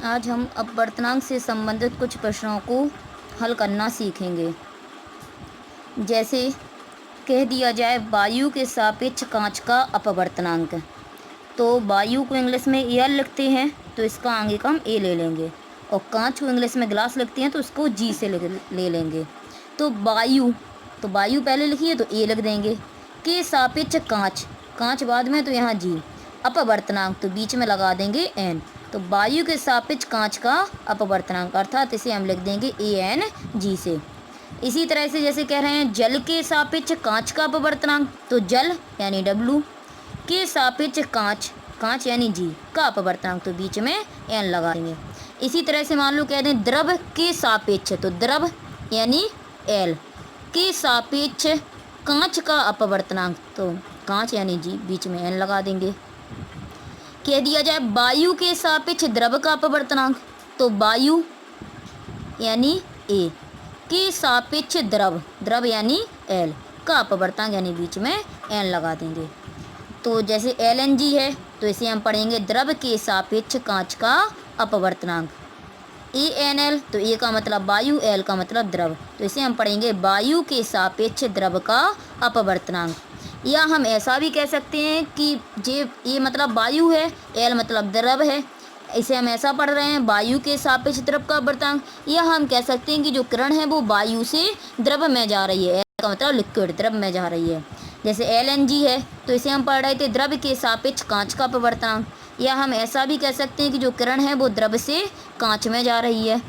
आज हम अपवर्तनांक से संबंधित कुछ प्रश्नों को हल करना सीखेंगे। जैसे कह दिया जाए वायु के सापेक्ष कांच का अपवर्तनांक, तो वायु को इंग्लिश में एयर लिखते हैं तो इसका आगे का हम ए ले लेंगे, और कांच को इंग्लिश में ग्लास लिखते हैं तो इसको जी से ले लेंगे। तो वायु पहले लिखिए तो ए लिख देंगे, के सापेक्ष कांच, कांच बाद में तो यहाँ जी, अपवर्तनांक तो बीच में लगा देंगे एन। तो वायु के सापेक्ष कांच का अपवर्तनांक अर्थात इसे हम लिख देंगे ए एन जी से। इसी तरह से जैसे कह रहे हैं जल के सापेक्ष कांच का अपवर्तनांक, तो जल यानी डब्लू के सापेक्ष कांच यानी जी का अपवर्तनांक, तो बीच में एन लगा देंगे। इसी तरह से मान लो कह दें द्रव के सापेक्ष, तो द्रव यानी एल के सापेक्ष कांच का अपवर्तनांक, तो कांच यानी जी बीच में एन लगा देंगे। कह दिया जाए वायु के सापेक्ष द्रव का अपवर्तनांक, तो वायु यानी ए के सापेक्ष द्रव यानी एल का अपवर्तनांक यानी बीच में एन लगा देंगे। तो जैसे एल एन जी है तो इसे हम पढ़ेंगे द्रव के सापेक्ष कांच का अपवर्तनांक। ए एन एल, तो ए का मतलब वायु, एल का मतलब द्रव, तो इसे हम पढ़ेंगे वायु के सापेक्ष द्रव का अपवर्तनांक। या हम ऐसा भी कह सकते हैं कि ये मतलब वायु है, एल मतलब द्रव है, इसे हम ऐसा पढ़ रहे हैं वायु के सापेक्ष द्रव का अपवर्तनांक। या हम कह सकते हैं कि जो किरण है वो वायु से द्रव में जा रही है, एल का मतलब लिक्विड, द्रव में जा रही है। जैसे एल एन जी है तो इसे हम पढ़ रहे थे द्रव के सापेक्ष कांच का अपवर्तनांक। या हम ऐसा भी कह सकते हैं कि जो किरण है वो द्रव से कांच में जा रही है।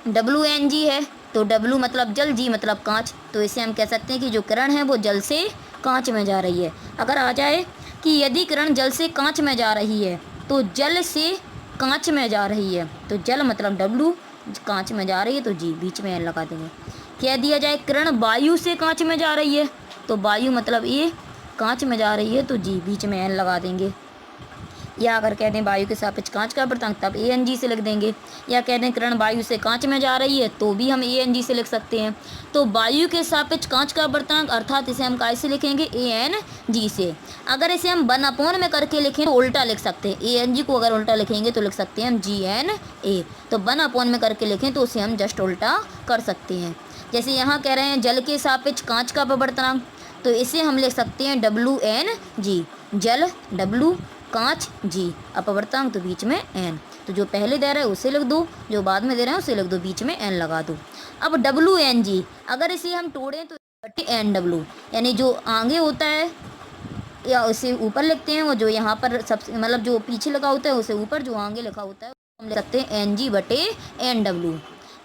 डब्ल्यू एन जी है तो डब्ल्यू मतलब जल, जी मतलब कांच, तो इसे हम कह सकते हैं कि जो किरण है वो जल से कांच में जा रही है। अगर आ जाए कि यदि किरण जल से कांच में जा रही है तो जल से कांच में जा रही है, तो जल मतलब डब्ल्यू, कांच में जा रही है तो जी बीच में एन लगा देंगे। कह दिया जाए किरण वायु से कांच में जा रही है, तो वायु मतलब ए, कांच में जा रही है तो जी बीच में एन लगा देंगे। या अगर कह दें वायु के सापेक्ष कांच का अपवर्तनांक, तब ए एन जी से लिख देंगे। या कह दें किरण वायु से कांच में जा रही है तो भी हम ए एन जी से लिख सकते हैं। तो वायु के सापेक्ष कांच का अपवर्तनांक अर्थात इसे हम कैसे लिखेंगे, ए एन जी से। अगर इसे हम 1/, में करके लिखें तो उल्टा लिख सकते हैं, ए एन जी को अगर उल्टा लिखेंगे तो लिख सकते हैं हम जी एन ए। तो 1/, में करके लिखें तो उसे हम जस्ट उल्टा कर सकते हैं। जैसे यहाँ कह रहे हैं जल के सापेक्ष कांच का अपवर्तनांक, तो इसे हम लिख सकते हैं डब्ल्यू एन जी, जल डब्ल्यू, कांच जी, अपवर्तनांक तो बीच में एन। तो जो पहले दे रहा है उसे लिख दो, जो बाद में दे रहे हैं उसे लिख दो, बीच में एन लगा दो। अब डब्ल्यू एन जी अगर इसे हम तोड़ें तो एन डब्ल्यू, यानी जो आगे होता है या उसे ऊपर लिखते हैं, वो जो यहाँ पर सबसे मतलब जो पीछे लिखा होता है उसे ऊपर, जो आगे लिखा होता है हम लिख सकते हैं एन जी बटे एन डब्ल्यू।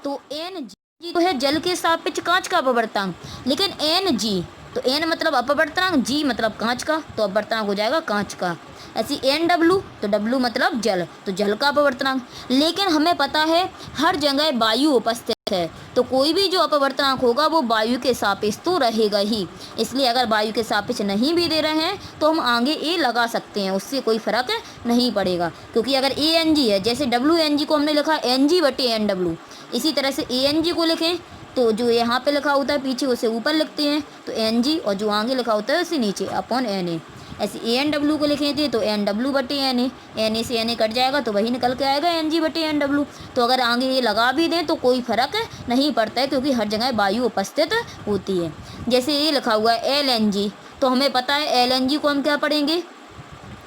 तो एन जी तो है जल के सापेक्ष कांच का अपवर्तनांक, लेकिन एन जी तो एन मतलब अपवर्तनांक, जी मतलब कांच का, तो अपवर्तनांक हो जाएगा कांच का। ऐसी एन डब्ल्यू तो डब्ल्यू मतलब जल, तो जल का अपवर्तनांक। लेकिन हमें पता है हर जगह वायु उपस्थित है, तो कोई भी जो अपवर्तनांक होगा वो वायु के सापेक्ष तो रहेगा ही। इसलिए अगर वायु के सापेक्ष नहीं भी दे रहे हैं तो हम आगे ए लगा सकते हैं, उससे कोई फर्क नहीं पड़ेगा। क्योंकि अगर ए एन जी है, जैसे डब्ल्यू एन जी को हमने लिखा एन जी बटे एन डब्ल्यू, इसी तरह से ए एन जी को लिखें तो जो यहाँ पे लिखा होता है पीछे उसे ऊपर लिखते हैं, तो एन जी, और जो आगे लिखा होता है उसे नीचे अपॉन एन ए। ऐसे ए एन डब्ल्यू को लिखे थे तो एन डब्ल्यू बटे एन ए, एन ए से एन ए कट जाएगा तो वही निकल के आएगा एन जी बटे एन डब्ल्यू। तो अगर आगे ये लगा भी दें तो कोई फर्क नहीं पड़ता है, क्योंकि हर जगह वायु उपस्थित होती है। जैसे ये लिखा हुआ है एल एन जी, तो हमें पता है एल एन जी को हम क्या पढ़ेंगे,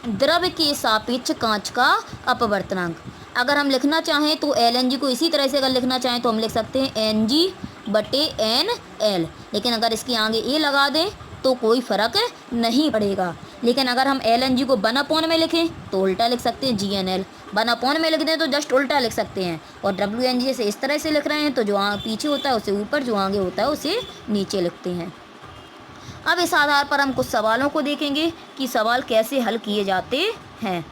द्रव के सापेक्ष कांच का अपवर्तनांक। अगर हम लिखना चाहें तो एल एन जी को इसी तरह से अगर लिखना चाहें तो हम लिख सकते हैं एन जी बटे एन एल, लेकिन अगर इसके आगे ए लगा दें तो कोई फ़र्क नहीं पड़ेगा। लेकिन अगर हम एल एन जी को 1/, में लिखें तो उल्टा लिख सकते हैं जी एन एल, 1/, में लिख दें तो जस्ट उल्टा लिख सकते हैं। और डब्ल्यू एन जी से इस तरह से लिख रहे हैं तो जो पीछे होता है उसे ऊपर, जो आगे होता है उसे नीचे लिखते हैं। अब इस आधार पर हम कुछ सवालों को देखेंगे कि सवाल कैसे हल किए जाते हैं।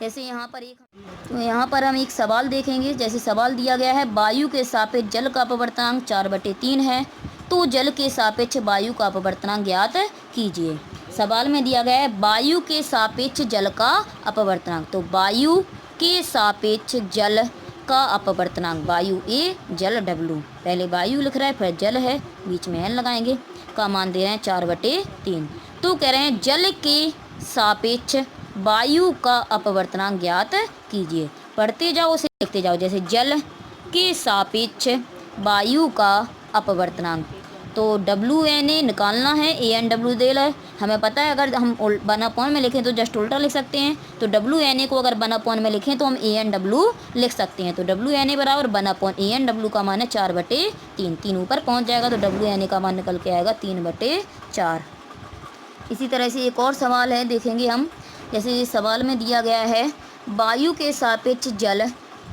जैसे यहाँ पर हम एक सवाल देखेंगे। जैसे सवाल दिया गया है वायु के सापेक्ष जल का अपवर्तनांक 4/3 है, तो जल के सापेक्ष वायु का अपवर्तनांक ज्ञात कीजिए। सवाल में दिया गया है वायु के सापेक्ष जल का अपवर्तनांक, तो वायु के सापेक्ष जल का अपवर्तनांक, वायु ए जल डब्लू, पहले वायु लिख रहा है फिर जल है, बीच में एन लगाएंगे, का मान दे रहे हैं 4/3। तो कह रहे हैं जल के सापेक्ष वायु का अपवर्तनांक ज्ञात कीजिए। पढ़ते जाओ, उसे लिखते जाओ। जैसे जल के सापेक्ष वायु का अपवर्तनांक, तो WNA निकालना है, ANW दे रहा है। हमें पता है अगर हम 1/, में लिखें तो जस्ट उल्टा लिख सकते हैं। तो WNA को अगर 1/, में लिखें तो हम ANW लिख सकते हैं। तो WNA बराबर 1/, ANW का मान है 4/3। 3 ऊपर पहुंच जाएगा तो WNA का मान निकल के आएगा 3/4। इसी तरह से एक और सवाल है, देखेंगे हम। जैसे इस सवाल में दिया गया है वायु के सापेक्ष जल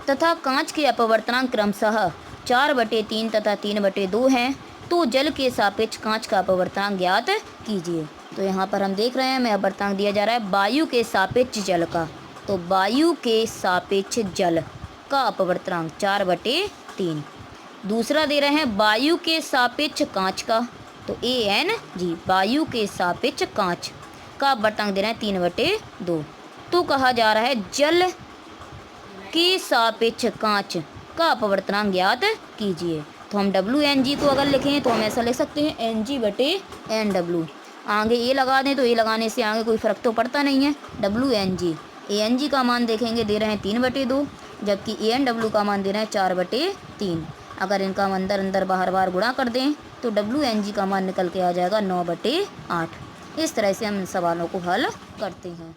तथा कांच के अपवर्तनांक क्रमशः 4/3 तथा 3/2 हैं, तो जल के सापेक्ष कांच का अपवर्तनांक ज्ञात कीजिए। तो यहाँ पर हम देख रहे हैं हमें अपवर्तनांक दिया जा रहा है वायु के सापेक्ष जल का। तो वायु के सापेक्ष जल का अपवर्तनांक 4/3। दूसरा दे रहे हैं वायु के सापेक्ष कांच का, तो ANG वायु के सापेक्ष कांच का अपवर्तनांक दे रहे हैं 3/2। तो कहा जा रहा है जल के सापेक्ष कांच का अपवर्तनांक ज्ञात कीजिए। तो हम WNG को अगर लिखें तो हम ऐसा लिख सकते हैं NG/NW। आगे A लगा दें तो A लगाने से आगे कोई फ़र्क तो पड़ता नहीं है। WNG ANG का मान देखेंगे दे रहे हैं 3/2, जबकि ANW का मान दे रहे हैं 4/3। अगर इनका हम अंदर अंदर बाहर बाहर गुणा कर दें तो WNG का मान निकल के आ जाएगा 9/8। इस तरह से हम इन सवालों को हल करते हैं।